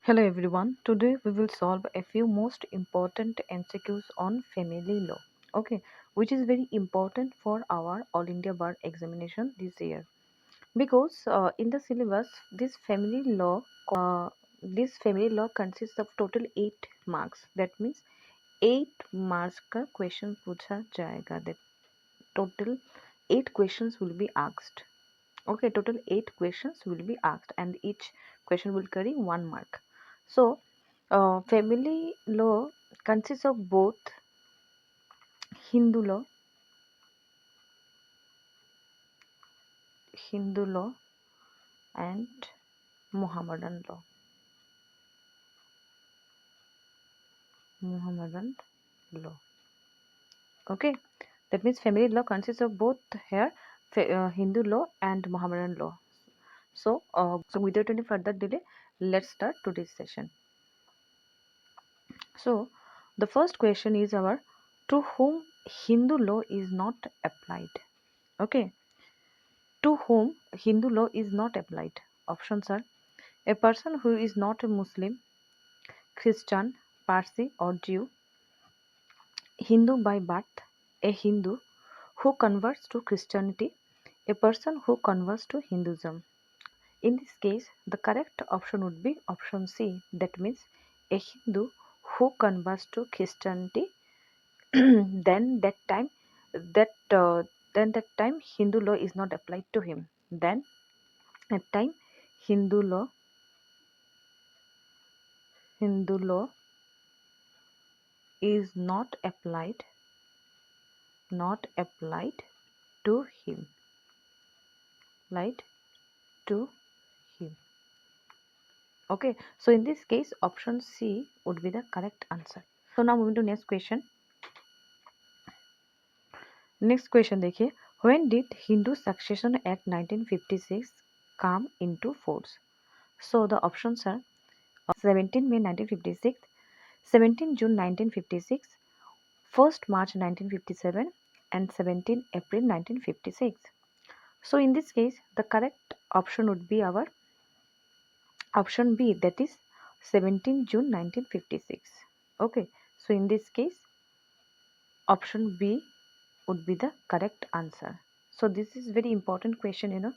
Hello everyone. Today we will solve a few most important MCQs on family law. Okay, which is very important for our All India Bar examination this year because in the syllabus this family law consists of total 8 marks. That means 8 marks का question पूछा जाएगा. That total 8 questions will be asked. Okay, total 8 questions will be asked, and each question will carry 1 mark. So, family law consists of both Hindu law, Hindu law, and Mohammedan law. Mohammedan law. Okay, that means family law consists of both here Hindu law and Mohammedan law. So without any further delay, let's start today's session. So, the first question is our to whom Hindu law is not applied. Okay, to whom Hindu law is not applied. Options are a person who is not a Muslim, Christian, Parsi, or Jew, Hindu by birth, a Hindu who converts to Christianity, a person who converts to Hinduism. In this case, the correct option would be option C. That means a Hindu who converts to Christianity then that uh, that time Hindu law is not applied to him. Then at time Hindu law Hindu law is not applied to him. Applied to him. Okay, so in this case option C would be the correct answer. So now moving to next question. Next question देखिए, when did Hindu Succession Act 1956 come into force? So the options are 17 May 1956, 17 June 1956, 1st March 1957, and 17 April 1956. So in this case, the correct option would be our option B, that is 17 June 1956. Okay, so in this case, option B would be the correct answer. So this is very important question.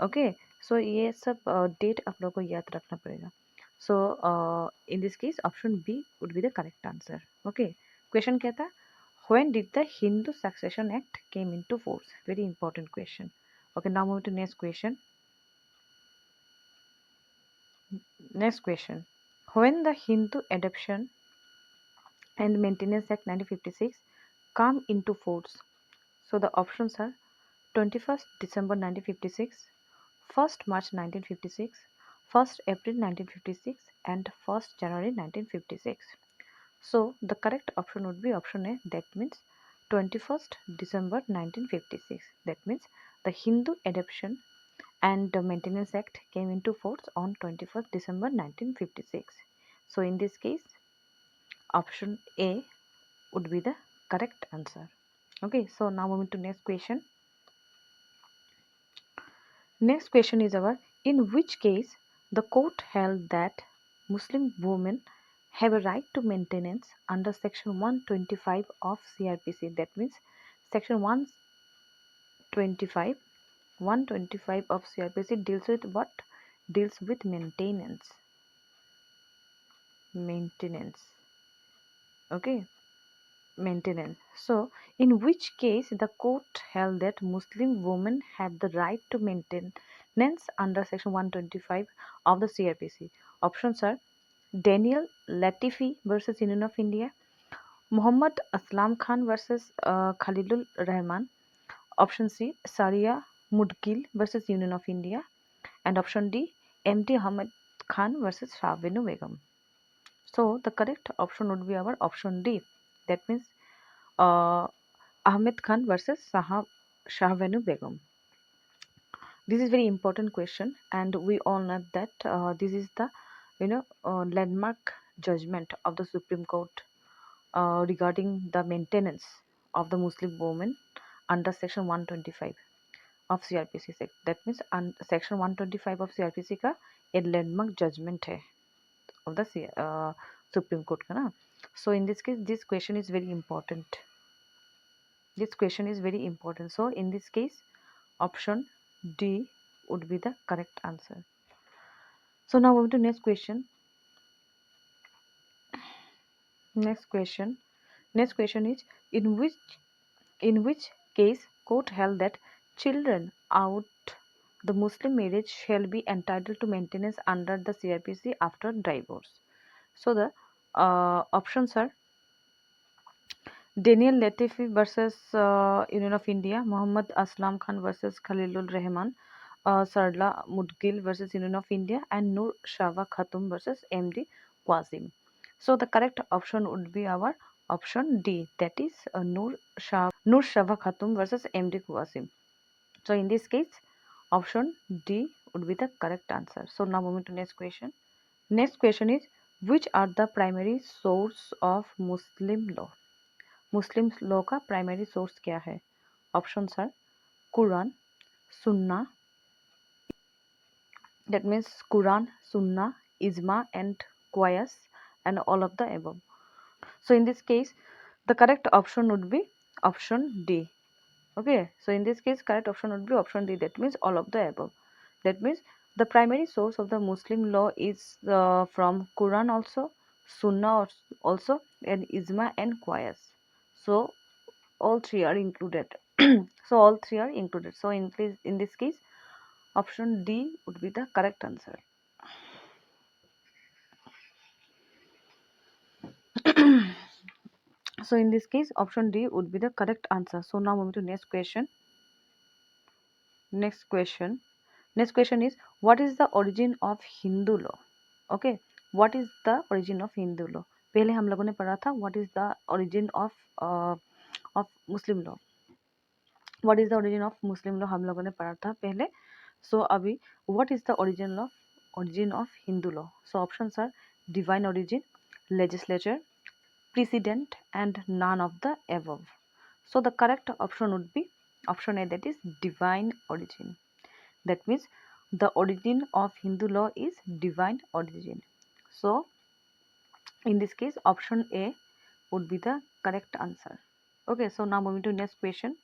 Okay, so ये सब date आप लोगों को याद रखना पड़ेगा. So in this case, option B would be the correct answer. Okay, question क्या था? When did the Hindu Succession Act came into force? Very important question. Okay, now move to next question. Next question. When the Hindu Adoption and Maintenance Act 1956 come into force? So the options are 21st December 1956, 1st March 1956, 1st April 1956, and 1st January 1956. So the correct option would be option A, that means 21st December 1956. That means the Hindu Adoption and Maintenance Act came into force on 21st December 1956. So in this case, option A would be the correct answer. Okay, so now moving to next question. Next question is our, in which case the court held that Muslim women have a right to maintenance under section 125 of CRPC. That means section 125 of CRPC deals with what? Deals with maintenance. Okay, maintenance. So in which case the court held that Muslim women have the right to maintenance under section 125 of the CRPC. Options are Daniel Latifi versus Union of India, Muhammad Aslam Khan versus Khalilul Rahman, option C Saria Mudgil versus Union of India, and option D MD Ahmed Khan versus Shahbanu Begum. So the correct option would be our option D. That means Ahmed Khan versus Shahbanu Begum. This is very important question, and we all know that this is the landmark judgment of the Supreme Court regarding the maintenance of the Muslim women under section 125 of CRPC. That means section 125 of CRPC का एक landmark judgment है. of the Supreme Court ka na. So in this case this question is very important. This question is very important. So in this case option D would be the correct answer. So now moving to next question. Next question. Next question is in which case court held that children out the Muslim marriage shall be entitled to maintenance under the CRPC after divorce. So the options are Daniel Latifi versus Union of India, Muhammad Aslam Khan versus Khalilul Rahman, Sarla Mudgil versus Union of India, and Nur Shava Khatum versus MD Qasim. So the correct option would be our option D, that is Nur Shava Khatum versus MD Qasim. So in this case, option D would be the correct answer. So now moving to next question. Next question is which are the primary source of Muslim law? Muslim law का primary source क्या है? Options are Quran, सुन्ना, that means Quran, Sunnah, Ijma and Qiyas and all of the above. So in this case the correct option would be option D. Okay, so in this case correct option would be option D, that means all of the above. That means the primary source of the Muslim law is from Quran also, Sunnah also, and Ijma and Qiyas. So all three are included. So all three are included. So in this case option D would be the correct answer. So in this case option D would be the correct answer. So now moving to next question. Next question is what is the origin of Hindu law? Okay, what is the origin of Hindu law? पहले हम लोगों ने पढ़ा था what is the origin of Muslim law. What is the origin of Muslim law हम लोगों ने पढ़ा था पहले. So अभी what is the origin of Hindu law? So options are divine origin, legislature, precedent and none of the above. So the correct option would be option A, that is divine origin. That means the origin of Hindu law is divine origin. So in this case option A would be the correct answer. Okay, so now moving to next question.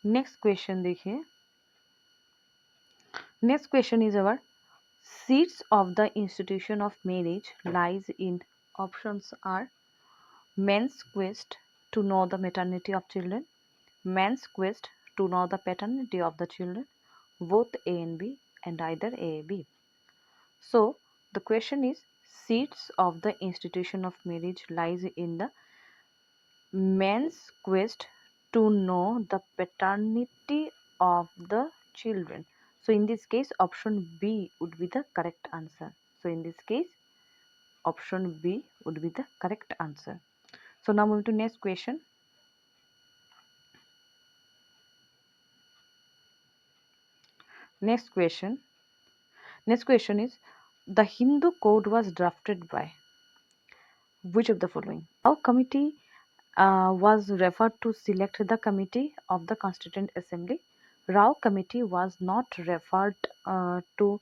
Next question देखिए. Next question is our seats of the institution of marriage lies in. Options are men's quest to know the maternity of children, man's quest to know the paternity of the children, both A and B, and either A and B. So the question is seats of the institution of marriage lies in the man's quest to know the paternity of the children. So in this case option B would be the correct answer. So in this case option B would be the correct answer. So now moving to next question. Next question is the Hindu code was drafted by which of the following? Our committee was referred to select the committee of the Constituent Assembly. Rao committee was not referred to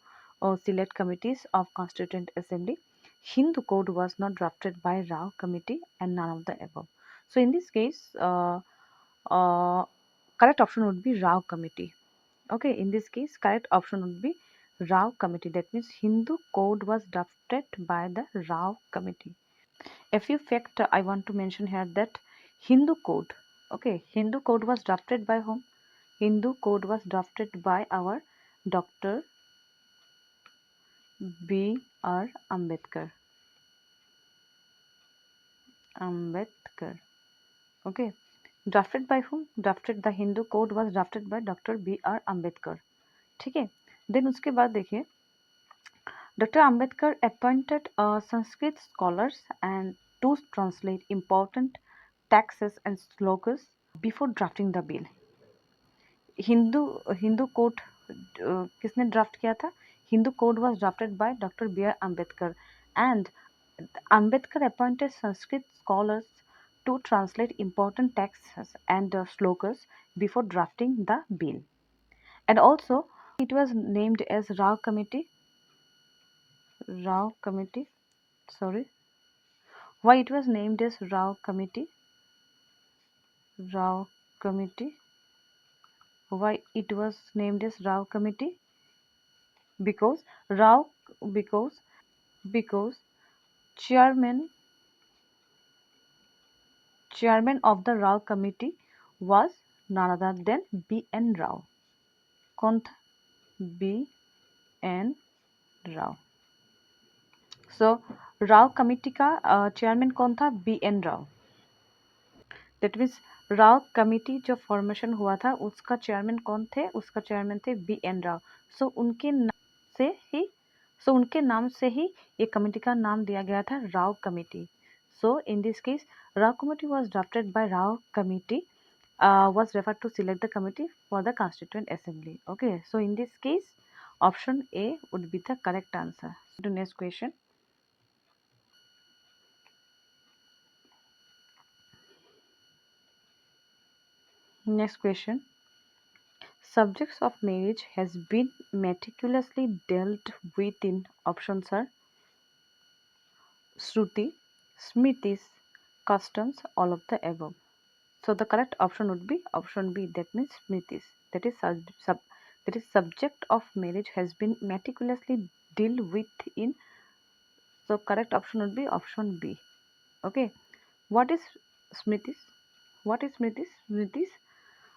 select committees of Constituent Assembly. Hindu code was not drafted by Rao committee and none of the above. So in this case uh, correct option would be Rao committee. Okay, in this case correct option would be Rao committee. That means Hindu code was drafted by the Rao committee. A few fact I want to mention here that Hindu code. Okay, Hindu code was drafted by whom? Hindu code was drafted by our Dr. B.R. Ambedkar. Okay, drafted by whom? Drafted the Hindu code was drafted by Dr. B.R. Ambedkar. ठीक है. Then उसके बाद देखिए Dr. Ambedkar appointed Sanskrit scholars and to translate important texts and slokas before drafting the bill. Hindu code किसने draft किया था? Hindu code was drafted by doctor B R Ambedkar and Ambedkar appointed Sanskrit scholars to translate important texts and slokas before drafting the bill. And also it was named as Rao committee. Rao Committee. Sorry. Why it was named as Rao Committee? Rao Committee. Why it was named as Rao Committee? Because Rao because chairman of the Rao Committee was none other than B.N. Rao. Konth B.N. Rao. So Rao Committee का chairman कौन था? B.N. Rao. That means Rao committee जो formation हुआ था उसका chairman कौन थे? उसका चेयरमैन थे B.N. राव. सो उनके नाम से ही ये कमेटी का नाम दिया गया था Rao committee. So in this case Rao committee was drafted bye Rao committee was referred to select the committee for the constituent assembly. Okay, so in this case option A would be the correct answer. So the next question. Next question. Subjects of marriage has been meticulously dealt with in options are Shruti, Smritis, customs, all of the above. So the correct option would be option B. That means Smritis. That is subject of marriage has been meticulously dealt with in. So correct option would be option B. Okay. What is Smritis? What is Smritis? Smritis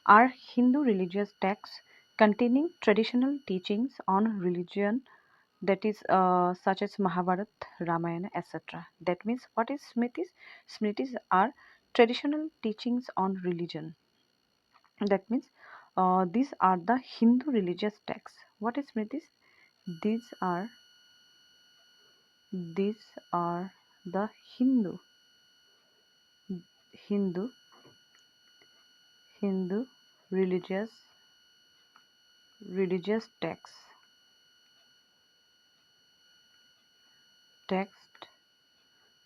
are Hindu religious texts containing traditional teachings on religion, that is such as Mahabharata, Ramayana, etc. That means what is Smritis? Smritis are traditional teachings on religion. That means these are the Hindu religious texts. What is Smritis? These are the Hindu religious text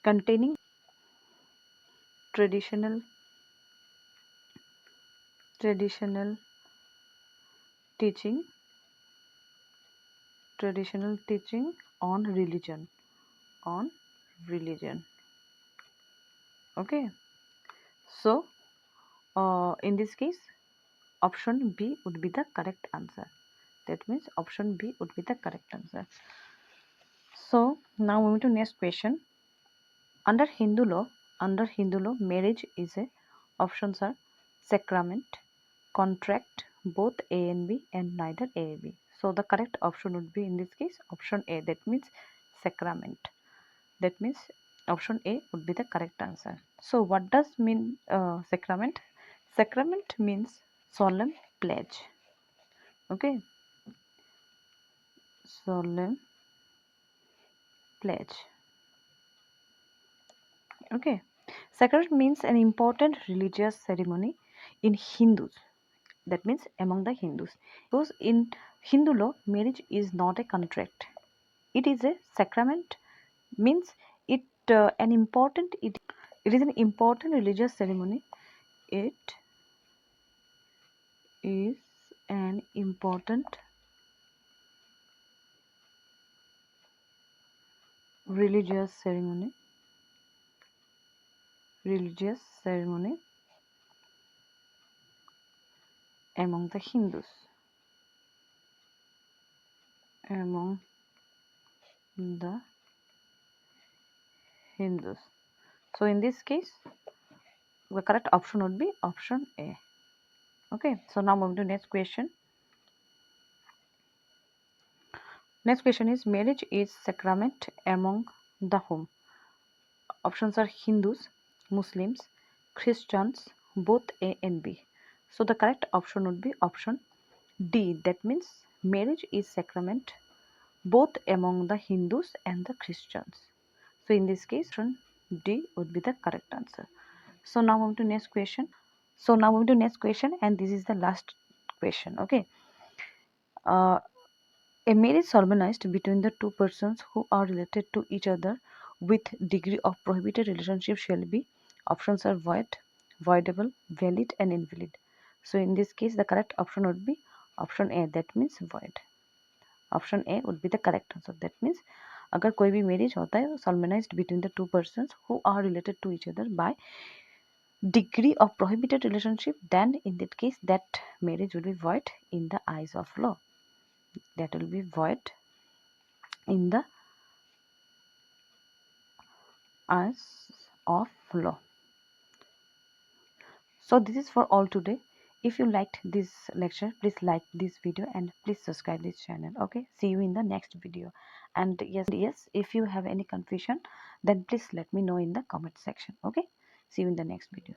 containing traditional teaching on religion. Okay, so in this case option B would be the correct answer. That means option B would be the correct answer. So now moving to next question. Under Hindu law, marriage is a options are sacrament, contract, both A and B, and neither A and B. So the correct option would be in this case option A. That means sacrament. That means option A would be the correct answer. So what does mean sacrament? Sacrament means solemn pledge. Okay, solemn pledge. Okay, sacrament means an important religious ceremony in Hindus. That means among the Hindus. Because in Hindu law, marriage is not a contract. It is a sacrament. Means it it is an important religious ceremony. It is an important religious ceremony among the Hindus. So in this case the correct option would be option A. Okay, so now moving to next question. Next question is marriage is sacrament among the whom? Options are Hindus, Muslims, Christians, both A and B. So the correct option would be option D. That means marriage is sacrament both among the Hindus and the Christians. So in this case, option D would be the correct answer. So now moving to next question. And this is the last question. Okay. A marriage solemnized between the two persons who are related to each other with degree of prohibited relationship shall be. Options are void, voidable, valid, and invalid. So in this case, the correct option would be option A. That means void. Option A would be the correct answer. That means अगर कोई भी marriage होता है solemnized between the two persons who are related to each other by degree of prohibited relationship, then in that case that marriage will be void in the eyes of law. That will be void in the eyes of law. So this is for all today. If you liked this lecture, please like this video and please subscribe this channel. Okay, see you in the next video. And yes, if you have any confusion, then please let me know in the comment section. Okay, see you in the next video.